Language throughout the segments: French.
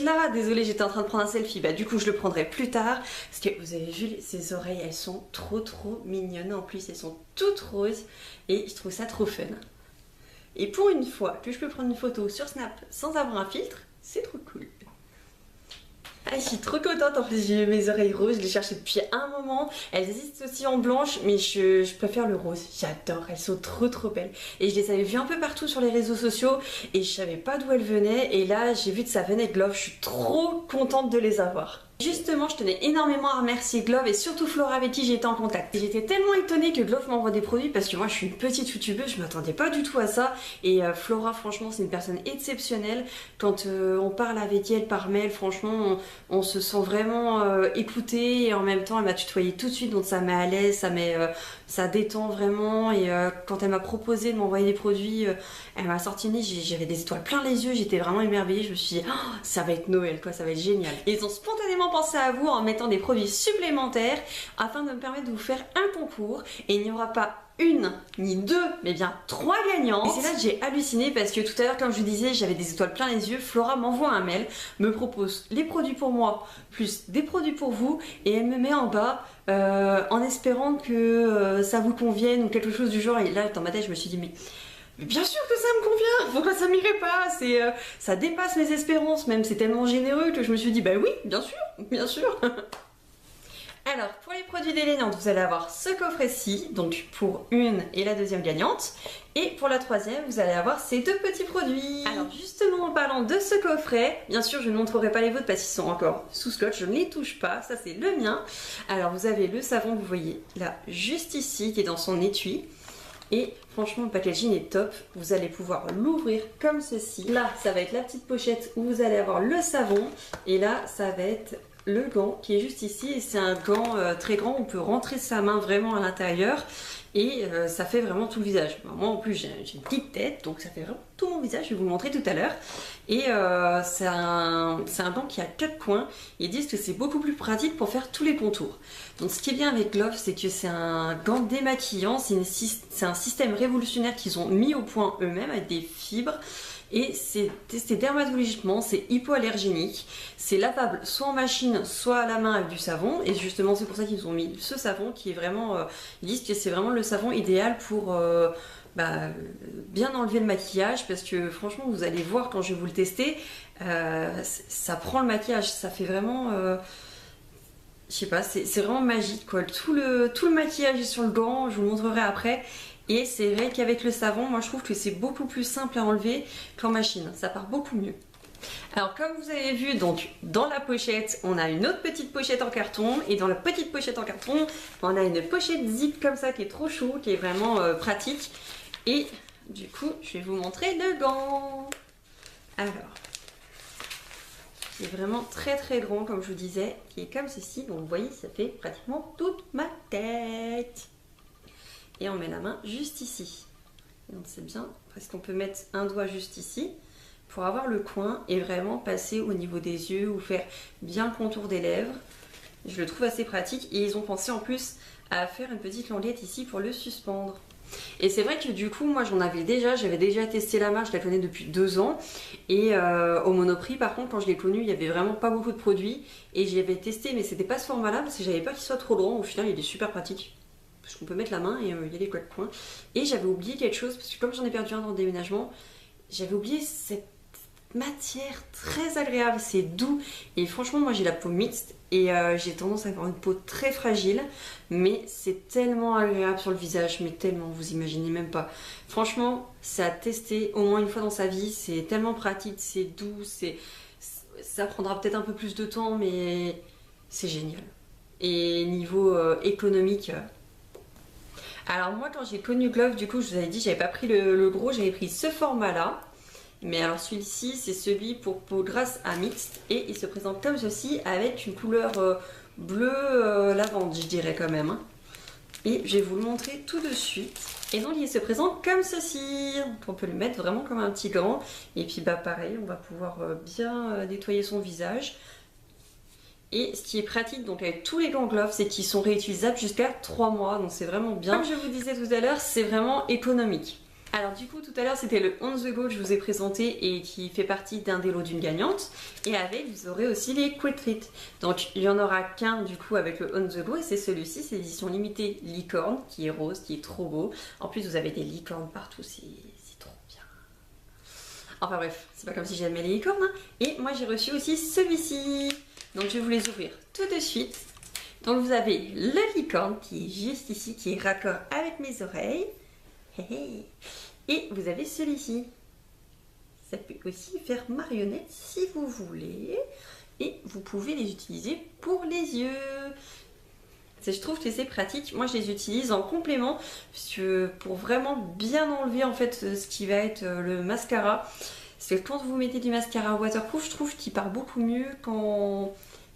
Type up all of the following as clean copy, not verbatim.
là. Désolée, j'étais en train de prendre un selfie. Bah du coup, je le prendrai plus tard. Parce que vous avez vu, ses oreilles, elles sont trop mignonnes. En plus, elles sont toutes roses. Et je trouve ça trop fun. Et pour une fois que je peux prendre une photo sur Snap sans avoir un filtre, c'est trop cool. Ah, je suis trop contente, en plus j'ai mes oreilles roses, je les cherchais depuis un moment. Elles existent aussi en blanche, mais je préfère le rose, j'adore, elles sont trop belles. Et je les avais vues un peu partout sur les réseaux sociaux et je savais pas d'où elles venaient. Et là j'ai vu que ça venait de Glove, je suis trop contente de les avoir. Justement, je tenais énormément à remercier Glove et surtout Flora avec qui j'étais en contact. J'étais tellement étonnée que Glove m'envoie des produits parce que moi je suis une petite youtubeuse, je m'attendais pas du tout à ça. Et Flora, franchement, c'est une personne exceptionnelle. Quand on parle avec elle par mail, franchement, on se sent vraiment écouté et en même temps elle m'a tutoyé tout de suite, donc ça met à l'aise, ça détend vraiment. Et quand elle m'a proposé de m'envoyer des produits, elle m'a sorti une liste, j'avais des étoiles plein les yeux, j'étais vraiment émerveillée. Je me suis dit, oh, ça va être Noël quoi, ça va être génial. Et ils ont spontanément pensé à vous en mettant des produits supplémentaires afin de me permettre de vous faire un concours. Et il n'y aura pas une ni deux mais bien 3 gagnants. Et c'est là que j'ai halluciné parce que tout à l'heure, comme je vous disais, j'avais des étoiles plein les yeux. Flora m'envoie un mail, me propose les produits pour moi plus des produits pour vous et elle me met en bas en espérant que ça vous convienne ou quelque chose du genre. Et là dans ma tête je me suis dit mais bien sûr que ça me convient, pourquoi ça m'irait pas, ça dépasse mes espérances, même c'est tellement généreux que je me suis dit bah oui, bien sûr. Alors pour les produits d'Eléniante, vous allez avoir ce coffret-ci, donc pour une et la deuxième gagnante, et pour la troisième, vous allez avoir ces deux petits produits. Alors justement en parlant de ce coffret, bien sûr je ne montrerai pas les vôtres parce qu'ils sont encore sous scotch, je ne les touche pas, ça c'est le mien. Alors vous avez le savon, vous voyez là juste ici, qui est dans son étui. Et franchement le packaging est top, vous allez pouvoir l'ouvrir comme ceci. Là ça va être la petite pochette où vous allez avoir le savon et là ça va être le gant qui est juste ici et c'est un gant très grand, on peut rentrer sa main vraiment à l'intérieur et ça fait vraiment tout le visage. Moi en plus j'ai une petite tête donc ça fait vraiment tout mon visage, je vais vous le montrer tout à l'heure. Et c'est un gant qui a 4 coins, ils disent que c'est beaucoup plus pratique pour faire tous les contours. Donc ce qui est bien avec Glove, c'est que c'est un gant démaquillant, c'est un système révolutionnaire qu'ils ont mis au point eux-mêmes avec des fibres. Et c'est testé dermatologiquement, c'est hypoallergénique, c'est lavable soit en machine, soit à la main avec du savon. Et justement c'est pour ça qu'ils ont mis ce savon qui est vraiment, ils disent que c'est vraiment le savon idéal pour bien enlever le maquillage. Parce que franchement vous allez voir quand je vais vous le tester, ça prend le maquillage, ça fait vraiment... je sais pas, c'est vraiment magique quoi. Tout le maquillage est sur le gant, je vous le montrerai après. Et c'est vrai qu'avec le savon, moi je trouve que c'est beaucoup plus simple à enlever qu'en machine, ça part beaucoup mieux. Alors comme vous avez vu, donc dans la pochette, on a une autre petite pochette en carton. Et dans la petite pochette en carton, on a une pochette zip comme ça qui est trop chou, qui est vraiment pratique. Et du coup, je vais vous montrer le gant. Alors, c'est vraiment très grand comme je vous disais, qui est comme ceci. Donc vous voyez, ça fait pratiquement toute ma tête. Et on met la main juste ici. Donc c'est bien parce qu'on peut mettre un doigt juste ici pour avoir le coin et vraiment passer au niveau des yeux ou faire bien le contour des lèvres. Je le trouve assez pratique et ils ont pensé en plus à faire une petite languette ici pour le suspendre. Et c'est vrai que du coup moi j'avais déjà testé la marque, je la connais depuis 2 ans. Et au Monoprix par contre quand je l'ai connu il n'y avait vraiment pas beaucoup de produits. Et j'y avais testé mais c'était pas ce format là parce que j'avais pas qu'il soit trop grand. Au final il est super pratique. Parce qu'on peut mettre la main et il y a les quatre coins. Et j'avais oublié quelque chose, parce que comme j'en ai perdu un dans le déménagement, j'avais oublié cette matière très agréable, c'est doux. Et franchement, moi j'ai la peau mixte et j'ai tendance à avoir une peau très fragile. Mais c'est tellement agréable sur le visage, mais tellement, vous imaginez même pas. Franchement, c'est à tester au moins une fois dans sa vie, c'est tellement pratique, c'est doux, ça prendra peut-être un peu plus de temps, mais c'est génial. Et niveau économique... Alors moi quand j'ai connu Glove, du coup je vous avais dit j'avais pas pris le gros, j'avais pris ce format là. Mais alors celui-ci c'est celui pour peau grasse à mixte et il se présente comme ceci avec une couleur bleu lavande je dirais quand même. Et je vais vous le montrer tout de suite. Et donc il se présente comme ceci. Donc, on peut le mettre vraiment comme un petit gant. Et puis bah pareil on va pouvoir bien nettoyer son visage. Et ce qui est pratique donc avec tous les gants Glove, c'est qu'ils sont réutilisables jusqu'à 3 mois, donc c'est vraiment bien. Comme je vous disais tout à l'heure, c'est vraiment économique. Alors du coup tout à l'heure c'était le On The Go que je vous ai présenté et qui fait partie d'un des lots d'une gagnante. Et avec vous aurez aussi les Quick Treats. Donc il n'y en aura qu'un du coup avec le On The Go et c'est celui-ci, c'est l'édition limitée licorne qui est rose, qui est trop beau. En plus vous avez des licornes partout, c'est trop bien. Enfin bref, c'est pas comme si j'aimais les licornes. Hein. Et moi j'ai reçu aussi celui-ci. Donc je vais vous les ouvrir tout de suite. Donc vous avez le licorne qui est juste ici, qui est raccord avec mes oreilles. Et vous avez celui-ci. Ça peut aussi faire marionnette si vous voulez. Et vous pouvez les utiliser pour les yeux. Je trouve que c'est pratique. Moi je les utilise en complément pour vraiment bien enlever en fait ce qui va être le mascara. Parce que quand vous mettez du mascara waterproof, je trouve qu'il part beaucoup mieux quand...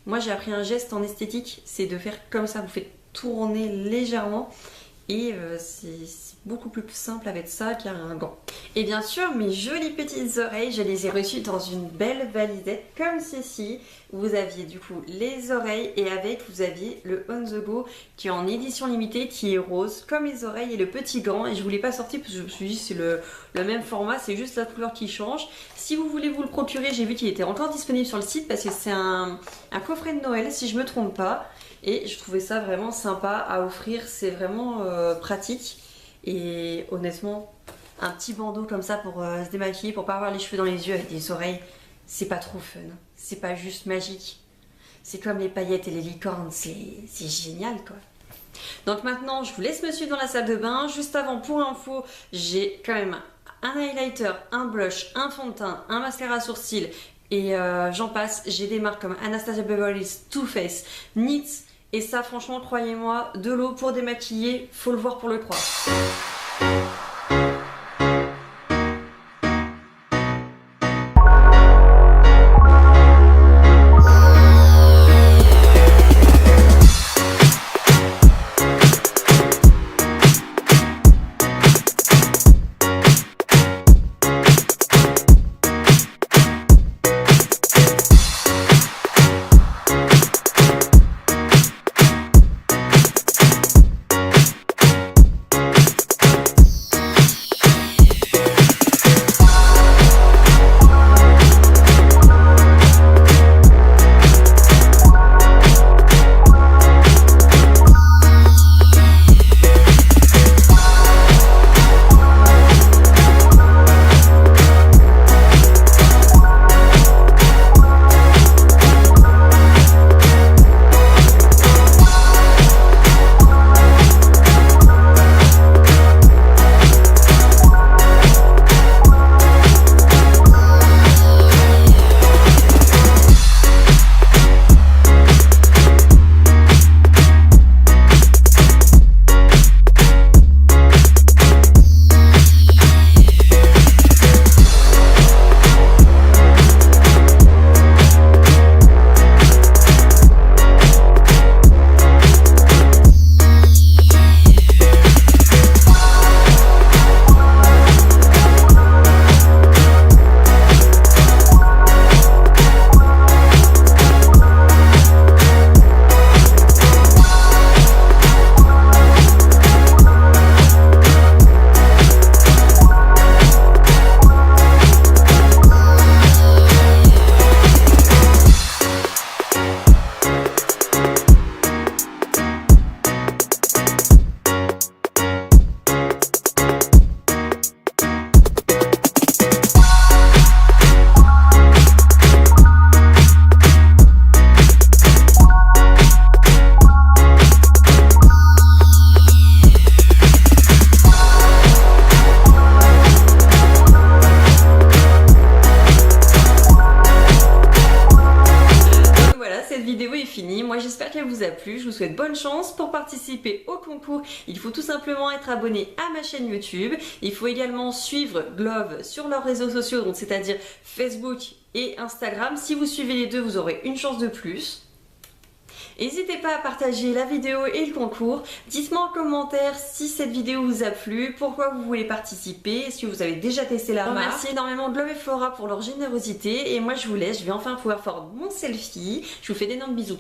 Moi j'ai appris un geste en esthétique, c'est de faire comme ça, vous faites tourner légèrement. Et c'est beaucoup plus simple avec ça qu'un gant. Et bien sûr, mes jolies petites oreilles, je les ai reçues dans une belle valisette comme ceci. Vous aviez du coup les oreilles et avec vous aviez le On The Go qui est en édition limitée, qui est rose comme les oreilles et le petit gant. Et je ne vous l'ai pas sorti parce que je me suis dit c'est le même format, c'est juste la couleur qui change. Si vous voulez vous le procurer, j'ai vu qu'il était encore disponible sur le site parce que c'est un coffret de Noël si je ne me trompe pas. Et je trouvais ça vraiment sympa à offrir, c'est vraiment pratique. Et honnêtement, un petit bandeau comme ça pour se démaquiller, pour pas avoir les cheveux dans les yeux avec des oreilles, c'est pas trop fun. C'est pas juste magique. C'est comme les paillettes et les licornes, c'est génial quoi. Donc maintenant, je vous laisse me suivre dans la salle de bain. Juste avant, pour info, j'ai quand même un highlighter, un blush, un fond de teint, un mascara sourcil et j'en passe. J'ai des marques comme Anastasia Beverly Hills, Too Faced, NYX. Et ça, franchement, croyez-moi, de l'eau pour démaquiller, faut le voir pour le croire. Moi j'espère qu'elle vous a plu, je vous souhaite bonne chance. Pour participer au concours, il faut tout simplement être abonné à ma chaîne YouTube. Il faut également suivre Glove sur leurs réseaux sociaux, donc c'est-à-dire Facebook et Instagram. Si vous suivez les deux, vous aurez une chance de plus. N'hésitez pas à partager la vidéo et le concours. Dites-moi en commentaire si cette vidéo vous a plu, pourquoi vous voulez participer, est-ce que vous avez déjà testé la marque. Merci énormément Glove et Flora pour leur générosité. Et moi je vous laisse, je vais enfin pouvoir faire mon selfie. Je vous fais d'énormes bisous.